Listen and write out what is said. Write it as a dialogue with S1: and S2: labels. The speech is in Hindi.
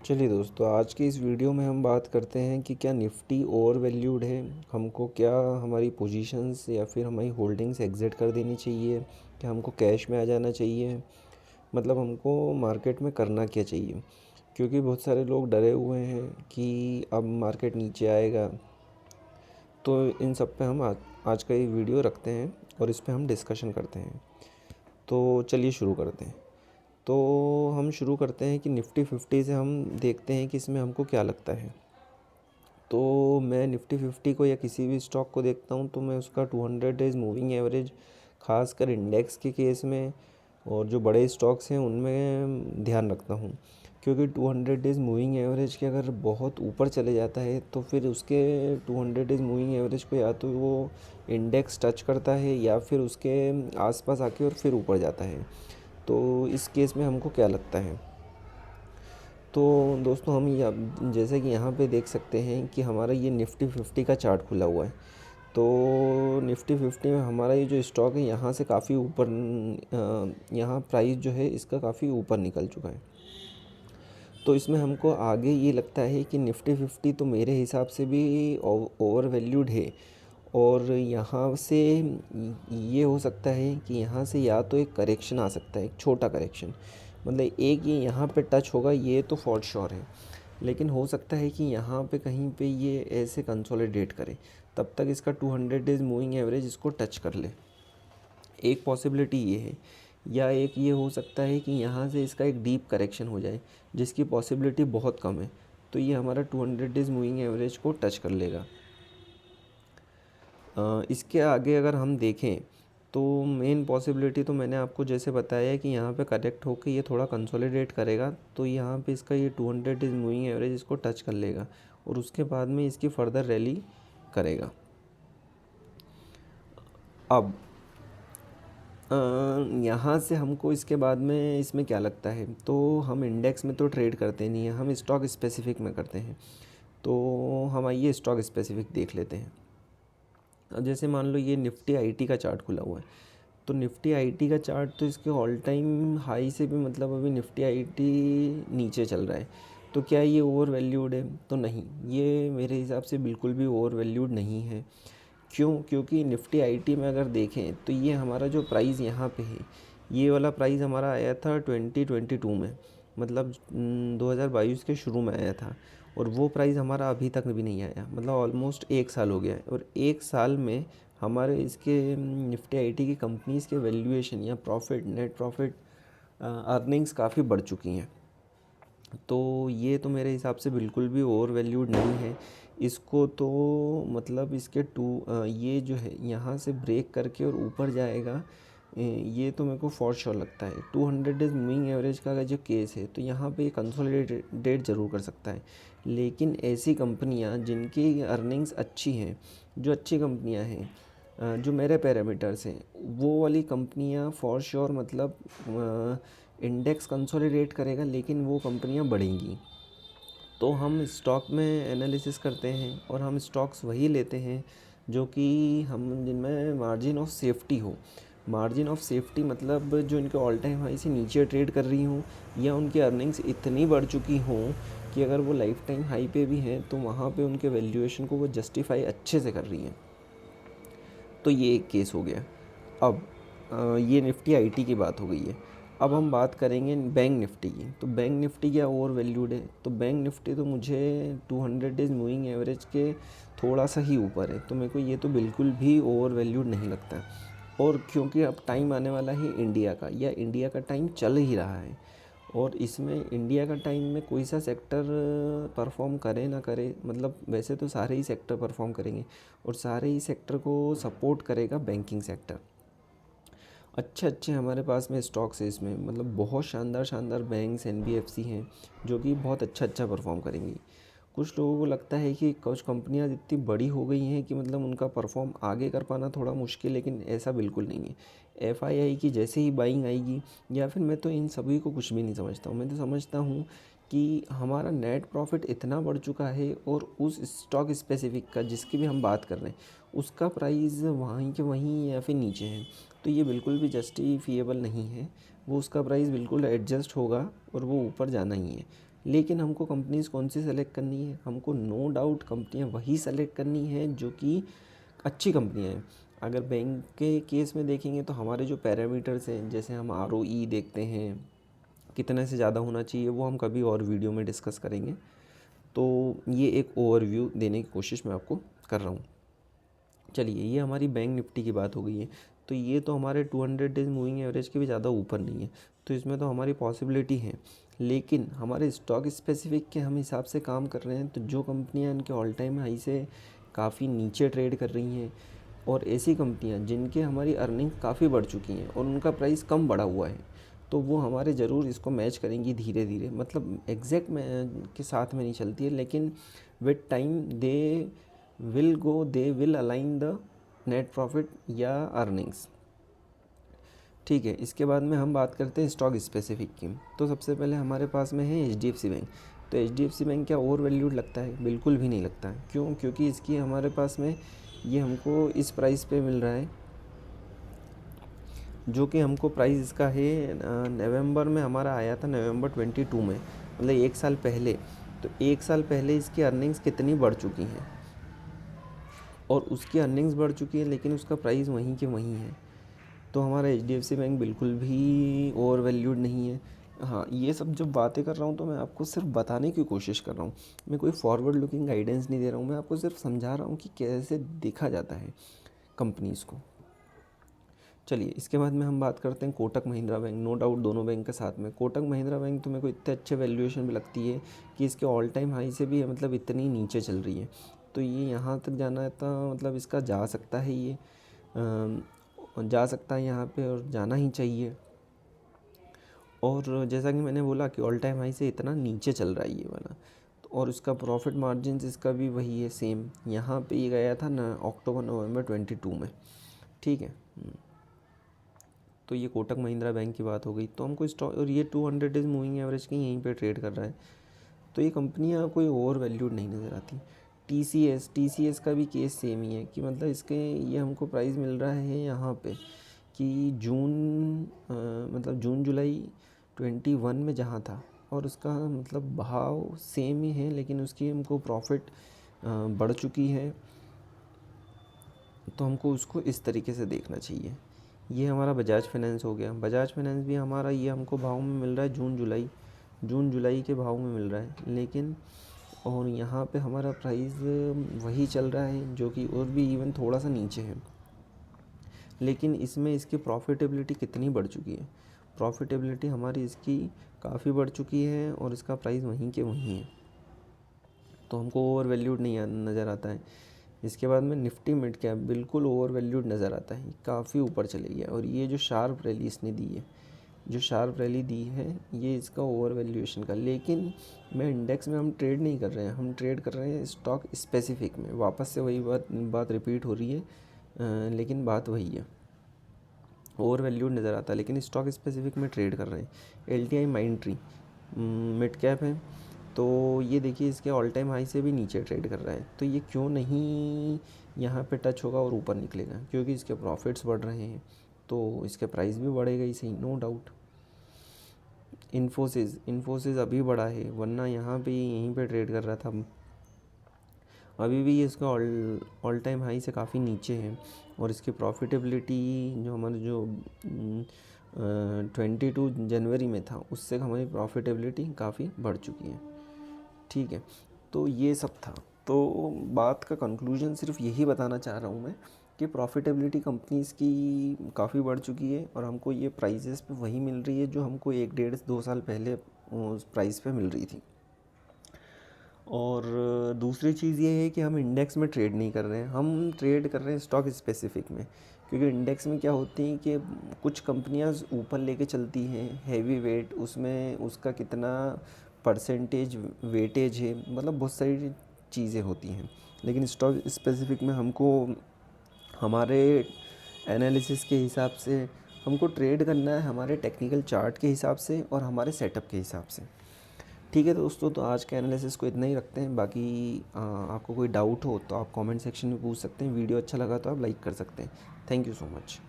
S1: चलिए दोस्तों, आज की इस वीडियो में हम बात करते हैं कि क्या निफ्टी ओवर वैल्यूड है। हमको क्या हमारी पोजीशंस या फिर हमारी होल्डिंग्स एग्ज़िट कर देनी चाहिए, क्या हमको कैश में आ जाना चाहिए, मतलब हमको मार्केट में करना क्या चाहिए। क्योंकि बहुत सारे लोग डरे हुए हैं कि अब मार्केट नीचे आएगा। तो इन सब पे हम आज का ये वीडियो रखते हैं और इस पे हम डिस्कशन करते हैं। तो चलिए शुरू करते हैं। तो हम शुरू करते हैं कि निफ्टी 50 से हम देखते हैं कि इसमें हमको क्या लगता है। तो मैं निफ्टी 50 को या किसी भी स्टॉक को देखता हूँ तो मैं उसका 200 डेज़ मूविंग एवरेज, खासकर इंडेक्स के केस में और जो बड़े स्टॉक्स हैं उनमें ध्यान रखता हूँ। क्योंकि 200 डेज़ मूविंग एवरेज के अगर बहुत ऊपर चले जाता है तो फिर उसके 200 डेज़ मूविंग एवरेज को या तो वो इंडेक्स टच करता है या फिर उसके आसपास आके और फिर ऊपर जाता है। तो इस केस में हमको क्या लगता है, तो दोस्तों हम जैसे कि यहाँ पे देख सकते हैं कि हमारा ये निफ्टी 50 का चार्ट खुला हुआ है। तो निफ्टी 50 में हमारा ये जो स्टॉक है यहाँ से काफ़ी ऊपर, यहाँ प्राइस जो है इसका काफ़ी ऊपर निकल चुका है। तो इसमें हमको आगे ये लगता है कि निफ्टी 50 तो मेरे हिसाब से भी ओवर वैल्यूड है। और यहाँ से ये हो सकता है कि यहाँ से या तो एक करेक्शन आ सकता है, एक छोटा करेक्शन, मतलब एक ये यहाँ पे टच होगा, ये तो फॉर श्योर है। लेकिन हो सकता है कि यहाँ पे कहीं पे ये ऐसे कंसोलिडेट करे, तब तक इसका 200 डेज़ मूविंग एवरेज इसको टच कर ले। एक पॉसिबिलिटी ये है, या एक ये हो सकता है कि यहाँ से इसका एक डीप करेक्शन हो जाए, जिसकी पॉसिबिलिटी बहुत कम है। तो ये हमारा 200 डेज़ मूविंग एवरेज को टच कर लेगा। इसके आगे अगर हम देखें तो मेन पॉसिबिलिटी तो मैंने आपको जैसे बताया है कि यहाँ पे करेक्ट होकर ये थोड़ा कंसोलिडेट करेगा, तो यहाँ पे इसका ये 200 डेज़ मूविंग एवरेज इसको टच कर लेगा और उसके बाद में इसकी फर्दर रैली करेगा। अब यहाँ से हमको इसके बाद में इसमें क्या लगता है, तो हम इंडेक्स में तो ट्रेड करते नहीं हैं, हम स्टॉक स्पेसिफिक में करते हैं। तो हम आइए स्टॉक स्पेसिफिक देख लेते हैं। अब जैसे मान लो ये निफ्टी आईटी का चार्ट खुला हुआ है, तो निफ्टी आईटी का चार्ट तो इसके ऑल टाइम हाई से भी, मतलब अभी निफ्टी आईटी नीचे चल रहा है। तो क्या ये ओवर वैल्यूड है? तो नहीं, ये मेरे हिसाब से बिल्कुल भी ओवर वैल्यूड नहीं है। क्यों? क्योंकि निफ्टी आईटी में अगर देखें तो ये हमारा जो प्राइस यहाँ पे है, ये वाला प्राइस हमारा आया था 2022 में, मतलब 2022 के शुरू में आया था। और वो प्राइस हमारा अभी तक भी नहीं आया, मतलब ऑलमोस्ट 1 साल हो गया है। और 1 साल में हमारे इसके निफ्टी आईटी की कंपनीज़ के वैल्यूएशन या प्रॉफिट, नेट प्रॉफिट, अर्निंग्स काफ़ी बढ़ चुकी हैं। तो ये तो मेरे हिसाब से बिल्कुल भी ओवर वैल्यूड नहीं है। इसको तो मतलब इसके ये जो है यहाँ से ब्रेक करके और ऊपर जाएगा, ये तो मेरे को फॉर श्योर लगता है। 200 डेज़ मूविंग एवरेज का अगर जो केस है तो यहाँ पे कंसोलिडेट ज़रूर कर सकता है। लेकिन ऐसी कंपनियाँ जिनकी अर्निंग्स अच्छी हैं, जो अच्छी कंपनियाँ हैं, जो मेरे पैरामीटर्स हैं, वो वाली कंपनियां फॉर श्योर, मतलब इंडेक्स कंसोलिडेट करेगा लेकिन वो कंपनियां बढ़ेंगी। तो हम स्टॉक में एनालिसिस करते हैं और हम स्टॉक्स वही लेते हैं जो कि हम जिनमें मार्जिन ऑफ सेफ्टी हो। मार्जिन ऑफ सेफ्टी मतलब जो इनके ऑल टाइम हाई से नीचे ट्रेड कर रही हों, या उनकी अर्निंग्स इतनी बढ़ चुकी हों कि अगर वो लाइफ टाइम हाई पे भी हैं तो वहाँ पे उनके वैल्यूएशन को वो जस्टिफाई अच्छे से कर रही हैं। तो ये एक केस हो गया। अब ये निफ्टी आईटी की बात हो गई है। अब हम बात करेंगे बैंक निफ्टी की। तो बैंक निफ्टी क्या ओवर वैल्यूड है? तो बैंक निफ्टी तो मुझे 200 डेज़ मूविंग एवरेज के थोड़ा सा ही ऊपर है, तो मेरे को ये तो बिल्कुल भी ओवर वैल्यूड नहीं लगता। और क्योंकि अब टाइम आने वाला है इंडिया का, या इंडिया का टाइम चल ही रहा है, और इसमें इंडिया का टाइम में कोई सा सेक्टर परफॉर्म करे ना करे, मतलब वैसे तो सारे ही सेक्टर परफॉर्म करेंगे और सारे ही सेक्टर को सपोर्ट करेगा बैंकिंग सेक्टर। अच्छे अच्छे हमारे पास में स्टॉक्स है इसमें, मतलब बहुत शानदार शानदार बैंक्स, एनबीएफसी हैं जो कि बहुत अच्छा अच्छा परफॉर्म करेंगी। कुछ लोगों को लगता है कि कुछ कंपनियां इतनी बड़ी हो गई हैं कि मतलब उनका परफॉर्म आगे कर पाना थोड़ा मुश्किल, लेकिन ऐसा बिल्कुल नहीं है। एफआईआई की जैसे ही बाइंग आएगी, या फिर मैं तो इन सभी को कुछ भी नहीं समझता हूँ। मैं तो समझता हूँ कि हमारा नेट प्रॉफिट इतना बढ़ चुका है और उस स्टॉक स्पेसिफिक का जिसकी भी हम बात कर रहे हैं उसका प्राइस वहीं के वहीं या फिर नीचे है, तो ये बिल्कुल भी जस्टिफिएबल नहीं है। वो उसका प्राइस बिल्कुल एडजस्ट होगा और वो ऊपर जाना ही है। लेकिन हमको कंपनीज़ कौन सी सेलेक्ट करनी है, हमको नो डाउट कंपनियाँ वही सेलेक्ट करनी है जो कि अच्छी कंपनियाँ हैं। अगर बैंक के केस में देखेंगे तो हमारे जो पैरामीटर्स हैं, जैसे हम ROE देखते हैं कितने से ज़्यादा होना चाहिए, वो हम कभी और वीडियो में डिस्कस करेंगे। तो ये एक ओवरव्यू देने की कोशिश मैं आपको कर रहा हूँ। चलिए, ये हमारी बैंक निफ्टी की बात हो गई है। तो ये तो हमारे 200 डेज मूविंग एवरेज के भी ज़्यादा ऊपर नहीं है, तो इसमें तो हमारी पॉसिबिलिटी है। लेकिन हमारे स्टॉक स्पेसिफिक के हम हिसाब से काम कर रहे हैं, तो जो कंपनियां इनके ऑल टाइम हाई से काफ़ी नीचे ट्रेड कर रही हैं, और ऐसी कंपनियां जिनके हमारी अर्निंग काफ़ी बढ़ चुकी हैं और उनका प्राइस कम बढ़ा हुआ है, तो वो हमारे ज़रूर इसको मैच करेंगी धीरे धीरे। मतलब एग्जैक्ट के साथ में नहीं चलती है, लेकिन with time they will align the net profit या अर्निंग्स। ठीक है, इसके बाद में हम बात करते हैं स्टॉक स्पेसिफिक की। तो सबसे पहले हमारे पास में है HDFC बैंक। तो HDFC बैंक क्या ओवर वैल्यूड लगता है? बिल्कुल भी नहीं लगता है। क्यों? क्योंकि इसकी हमारे पास में ये हमको इस प्राइस पे मिल रहा है, जो कि हमको प्राइस इसका है नवंबर में हमारा आया था, नवंबर 22 में, मतलब 1 साल पहले। तो 1 साल पहले इसकी अर्निंग्स कितनी बढ़ चुकी हैं, और उसकी अर्निंग्स बढ़ चुकी है लेकिन उसका प्राइस वहीं के वहीं है। तो हमारा HDFC बैंक बिल्कुल भी ओवर वैल्यूड नहीं है। हाँ, ये सब जब बातें कर रहा हूँ तो मैं आपको सिर्फ बताने की कोशिश कर रहा हूँ, मैं कोई फॉरवर्ड लुकिंग गाइडेंस नहीं दे रहा हूँ, मैं आपको सिर्फ समझा रहा हूँ कि कैसे देखा जाता है कंपनीज़ को। चलिए, इसके बाद में हम बात करते हैं Kotak Mahindra bank. No doubt दोनों बैंक के साथ में कोटक महिंद्रा बैंक तो मेरे को इतने अच्छे वैल्यूएशन भी लगती है कि इसके ऑल टाइम हाई से भी मतलब इतनी नीचे चल रही है, तो ये यहाँ तक जाना है, तो मतलब इसका जा सकता है, ये जा सकता है यहाँ पे, और जाना ही चाहिए। और जैसा कि मैंने बोला कि ऑल टाइम हाई से इतना नीचे चल रहा है ये वाला, तो और उसका प्रॉफिट मार्जिन इसका भी वही है सेम। यहाँ पे ये गया था ना अक्टूबर नवंबर 22 में। ठीक है, तो ये कोटक महिंद्रा बैंक की बात हो गई। तो हमको स्टॉक, और ये 200 डेज मूविंग एवरेज की यहीं पे ट्रेड कर रहा है, तो ये कंपनियाँ कोई ओवर वैल्यूड नहीं नज़र आती। TCS का भी केस सेम ही है कि मतलब इसके ये हमको प्राइस मिल रहा है यहाँ पे कि मतलब जून जुलाई 21 में जहाँ था, और उसका मतलब भाव सेम ही है, लेकिन उसकी हमको प्रॉफिट बढ़ चुकी है, तो हमको उसको इस तरीके से देखना चाहिए। ये हमारा बजाज फाइनेंस हो गया। बजाज फाइनेंस भी हमारा ये हमको भाव में मिल रहा है जून जुलाई के भाव में मिल रहा है, लेकिन और यहाँ पे हमारा प्राइस वही चल रहा है जो कि और भी इवन थोड़ा सा नीचे है, लेकिन इसमें इसकी प्रॉफिटेबिलिटी कितनी बढ़ चुकी है? प्रॉफिटेबिलिटी हमारी इसकी काफ़ी बढ़ चुकी है, और इसका प्राइस वहीं के वहीं है, तो हमको ओवर वैल्यूड नहीं नज़र आता है। इसके बाद में निफ्टी मिड कैप बिल्कुल ओवर वैल्यूड नज़र आता है, काफ़ी ऊपर चले गया, और ये जो शार्प रैली इसने दी है, ये इसका ओवर वैल्यूएशन का। लेकिन मैं इंडेक्स में हम ट्रेड नहीं कर रहे हैं, हम ट्रेड कर रहे हैं स्टॉक स्पेसिफिक में। वापस से वही बात रिपीट हो रही है, लेकिन बात वही है, ओवर वैल्यूड नज़र आता है, लेकिन स्टॉक स्पेसिफिक में ट्रेड कर रहे हैं। LTI माइंडट्री मिड कैप है, तो ये देखिए इसके ऑल टाइम हाई से भी नीचे ट्रेड कर रहा है, तो ये क्यों नहीं यहाँ पे टच होगा और ऊपर निकलेगा? क्योंकि इसके प्रॉफिट्स बढ़ रहे हैं, तो इसके प्राइस भी बढ़ेगा ही सही, नो डाउट। इन्फोसिस अभी बढ़ा है, वरना यहाँ पे यहीं पे ट्रेड कर रहा था, अभी भी ये इसका ऑल टाइम हाई से काफ़ी नीचे है, और इसकी प्रॉफिटेबिलिटी जो हमारे जो 22 जनवरी में था, उससे हमारी प्रॉफिटेबिलिटी काफ़ी बढ़ चुकी है। ठीक है, तो ये सब था। तो बात का कंक्लूजन सिर्फ यही बताना चाह रहा हूँ मैं कि प्रॉफिटेबिलिटी कंपनीज़ की काफ़ी बढ़ चुकी है, और हमको ये प्राइजेस पे वही मिल रही है जो हमको 1-1.5-2 साल पहले उस प्राइस पे मिल रही थी। और दूसरी चीज़ ये है कि हम इंडेक्स में ट्रेड नहीं कर रहे हैं, हम ट्रेड कर रहे हैं स्टॉक स्पेसिफिक में। क्योंकि इंडेक्स में क्या होती है कि कुछ कंपनियां ऊपर लेके चलती हैं हैवी वेट, उसमें उसका कितना परसेंटेज वेटेज है, मतलब बहुत सारी चीज़ें होती हैं। लेकिन स्टॉक स्पेसिफिक में हमको हमारे एनालिसिस के हिसाब से हमको ट्रेड करना है, हमारे टेक्निकल चार्ट के हिसाब से और हमारे सेटअप के हिसाब से। ठीक है दोस्तों, तो आज के एनालिसिस को इतना ही रखते हैं। बाकी आपको कोई डाउट हो तो आप कमेंट सेक्शन में पूछ सकते हैं। वीडियो अच्छा लगा तो आप लाइक कर सकते हैं। Thank you so much.